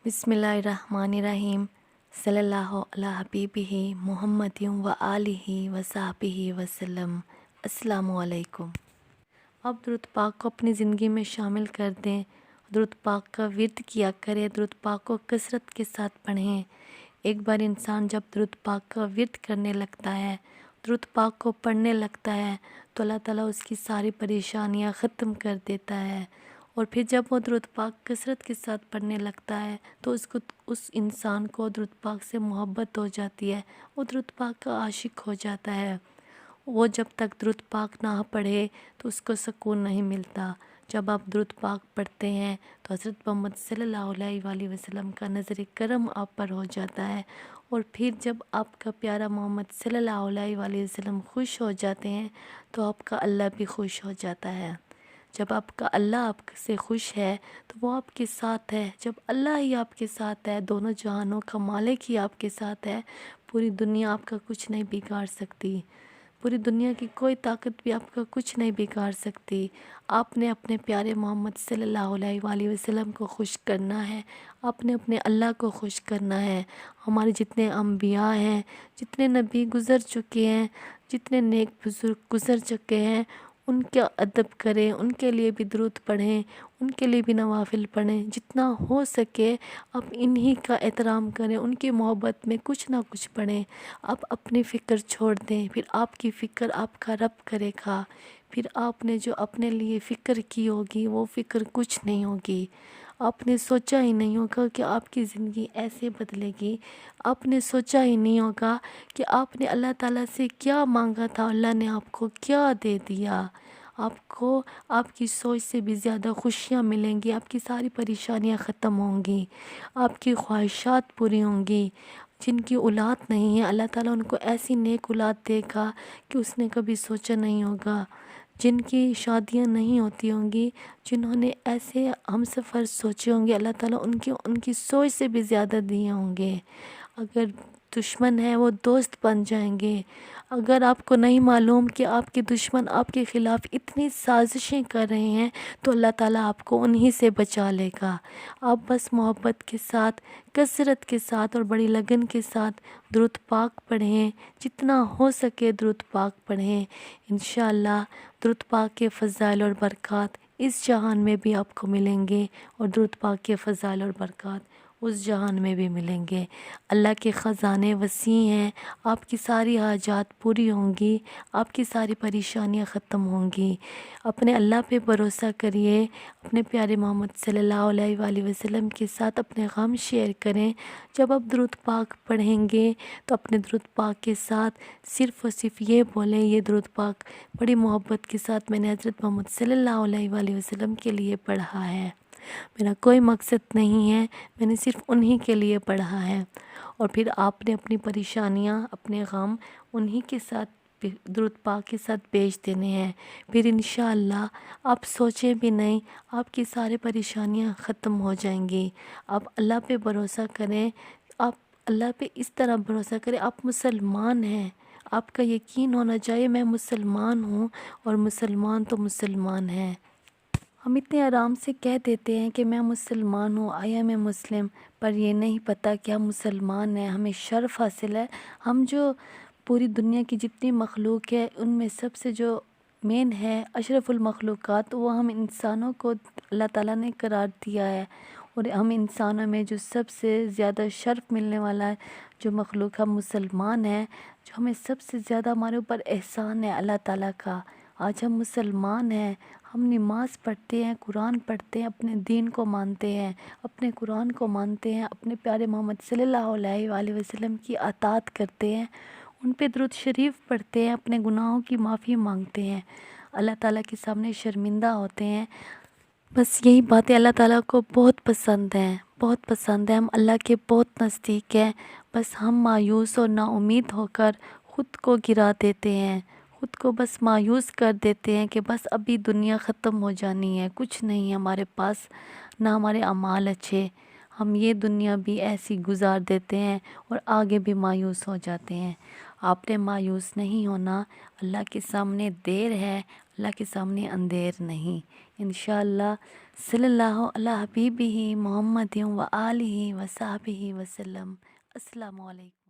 بسم اللہ الرحمن الرحیم صلی اللہ علی حبیبہ محمد و آلہ و صحبہ وسلم۔ السلام علیکم۔ اب درود پاک کو اپنی زندگی میں شامل کر دیں، درود پاک کا ورد کیا کریں، درود پاک کو کثرت کے ساتھ پڑھیں۔ ایک بار انسان جب درود پاک کا ورد کرنے لگتا ہے، درود پاک کو پڑھنے لگتا ہے تو اللہ تعالیٰ اس کی ساری پریشانیاں ختم کر دیتا ہے۔ اور پھر جب وہ درود پاک کثرت کے ساتھ پڑھنے لگتا ہے تو اس انسان کو درود پاک سے محبت ہو جاتی ہے، وہ درود پاک کا عاشق ہو جاتا ہے۔ وہ جب تک درود پاک نہ پڑھے تو اس کو سکون نہیں ملتا۔ جب آپ درود پاک پڑھتے ہیں تو حضرت محمد صلی اللہ علیہ وآلہ وسلم کا نظر کرم آپ پر ہو جاتا ہے، اور پھر جب آپ کا پیارا محمد صلی اللہ علیہ وآلہ وسلم خوش ہو جاتے ہیں تو آپ کا اللہ بھی خوش ہو جاتا ہے۔ جب آپ کا اللہ آپ سے خوش ہے تو وہ آپ کے ساتھ ہے۔ جب اللہ ہی آپ کے ساتھ ہے، دونوں جہانوں کا مالک ہی آپ کے ساتھ ہے، پوری دنیا آپ کا کچھ نہیں بگاڑ سکتی۔ پوری دنیا کی کوئی طاقت بھی آپ کا کچھ نہیں بگاڑ سکتی۔ آپ نے اپنے پیارے محمد صلی اللہ علیہ وآلہ وسلم کو خوش کرنا ہے، آپ نے اپنے اللہ کو خوش کرنا ہے۔ ہمارے جتنے انبیاء ہیں، جتنے نبی گزر چکے ہیں، جتنے نیک بزرگ گزر چکے ہیں، ان کا ادب کریں، ان کے لیے بھی درود پڑھیں، ان کے لیے بھی نوافل پڑھیں۔ جتنا ہو سکے آپ انہی کا احترام کریں، ان کی محبت میں کچھ نہ کچھ پڑھیں۔ آپ اپنی فکر چھوڑ دیں، پھر آپ کی فکر آپ کا رب کرے گا۔ پھر آپ نے جو اپنے لیے فکر کی ہوگی وہ فکر کچھ نہیں ہوگی۔ آپ نے سوچا ہی نہیں ہوگا کہ آپ کی زندگی ایسے بدلے گی۔ آپ نے سوچا ہی نہیں ہوگا کہ آپ نے اللہ تعالیٰ سے کیا مانگا تھا، اللہ نے آپ کو کیا دے دیا۔ آپ کو آپ کی سوچ سے بھی زیادہ خوشیاں ملیں گی، آپ کی ساری پریشانیاں ختم ہوں گی، آپ کی خواہشات پوری ہوں گی۔ جن کی اولاد نہیں ہے اللہ تعالیٰ ان کو ایسی نیک اولاد دے گا کہ اس نے کبھی سوچا نہیں ہوگا۔ جن کی شادیاں نہیں ہوتی ہوں گی، جنہوں نے ایسے ہم سفر سوچے ہوں گے، اللہ تعالیٰ ان کی سوچ سے بھی زیادہ دیے ہوں گے۔ اگر دشمن ہے وہ دوست بن جائیں گے۔ اگر آپ کو نہیں معلوم کہ آپ کے دشمن آپ کے خلاف اتنی سازشیں کر رہے ہیں تو اللہ تعالیٰ آپ کو انہی سے بچا لے گا۔ آپ بس محبت کے ساتھ، کثرت کے ساتھ اور بڑی لگن کے ساتھ درود پاک پڑھیں، جتنا ہو سکے درود پاک پڑھیں۔ انشاءاللہ درود پاک کے فضائل اور برکات اس جہان میں بھی آپ کو ملیں گے، اور درود پاک کے فضائل اور برکات اس جہان میں بھی ملیں گے۔ اللہ کے خزانے وسیع ہیں، آپ کی ساری حاجات پوری ہوں گی، آپ کی ساری پریشانیاں ختم ہوں گی۔ اپنے اللہ پہ بھروسہ کریے، اپنے پیارے محمد صلی اللہ علیہ وآلہ وسلم کے ساتھ اپنے غم شیئر کریں۔ جب آپ درود پاک پڑھیں گے تو اپنے درود پاک کے ساتھ صرف اور صرف یہ بولیں، یہ درود پاک بڑی محبت کے ساتھ میں نے حضرت محمد صلی اللہ علیہ وآلہ وسلم کے لیے پڑھا ہے، میرا کوئی مقصد نہیں ہے، میں نے صرف انہی کے لیے پڑھا ہے۔ اور پھر آپ نے اپنی پریشانیاں، اپنے غم انہی کے ساتھ درود پاک کے ساتھ بیچ دینے ہیں۔ پھر انشاءاللہ آپ سوچیں بھی نہیں، آپ کی سارے پریشانیاں ختم ہو جائیں گی۔ آپ اللہ پہ بھروسہ کریں، آپ اللہ پہ اس طرح بھروسہ کریں، آپ مسلمان ہیں، آپ کا یقین ہونا چاہیے میں مسلمان ہوں، اور مسلمان تو مسلمان ہیں۔ ہم اتنے آرام سے کہہ دیتے ہیں کہ میں مسلمان ہوں، آئی ایم اے مسلم، پر یہ نہیں پتہ کہ ہم مسلمان ہیں، ہمیں شرف حاصل ہے۔ ہم جو پوری دنیا کی جتنی مخلوق ہے ان میں سب سے جو مین ہے اشرف المخلوقات، وہ ہم انسانوں کو اللہ تعالیٰ نے قرار دیا ہے، اور ہم انسانوں میں جو سب سے زیادہ شرف ملنے والا ہے جو مخلوق ہم مسلمان ہیں، جو ہمیں سب سے زیادہ ہمارے اوپر احسان ہے اللہ تعالیٰ کا۔ آج ہم مسلمان ہیں، ہم نماز پڑھتے ہیں، قرآن پڑھتے ہیں، اپنے دین کو مانتے ہیں، اپنے قرآن کو مانتے ہیں، اپنے پیارے محمد صلی اللہ علیہ وآلہ وسلم کی اطاعت کرتے ہیں، ان پہ درود شریف پڑھتے ہیں، اپنے گناہوں کی معافی مانگتے ہیں، اللہ تعالیٰ کے سامنے شرمندہ ہوتے ہیں۔ بس یہی باتیں اللہ تعالیٰ کو بہت پسند ہیں، بہت پسند ہیں، ہم اللہ کے بہت نزدیک ہیں۔ بس ہم مایوس اور نا امید ہو کر خود کو گرا دیتے ہیں، خود کو بس مایوس کر دیتے ہیں کہ بس ابھی دنیا ختم ہو جانی ہے، کچھ نہیں ہے ہمارے پاس، نہ ہمارے اعمال اچھے، ہم یہ دنیا بھی ایسی گزار دیتے ہیں اور آگے بھی مایوس ہو جاتے ہیں۔ آپ نے مایوس نہیں ہونا، اللہ کے سامنے دیر ہے، اللہ کے سامنے اندھیر نہیں، انشاءاللہ۔ صلی اللہ علی حبیبہ محمد و آلہ و صحبہ وسلم۔ السلام علیکم۔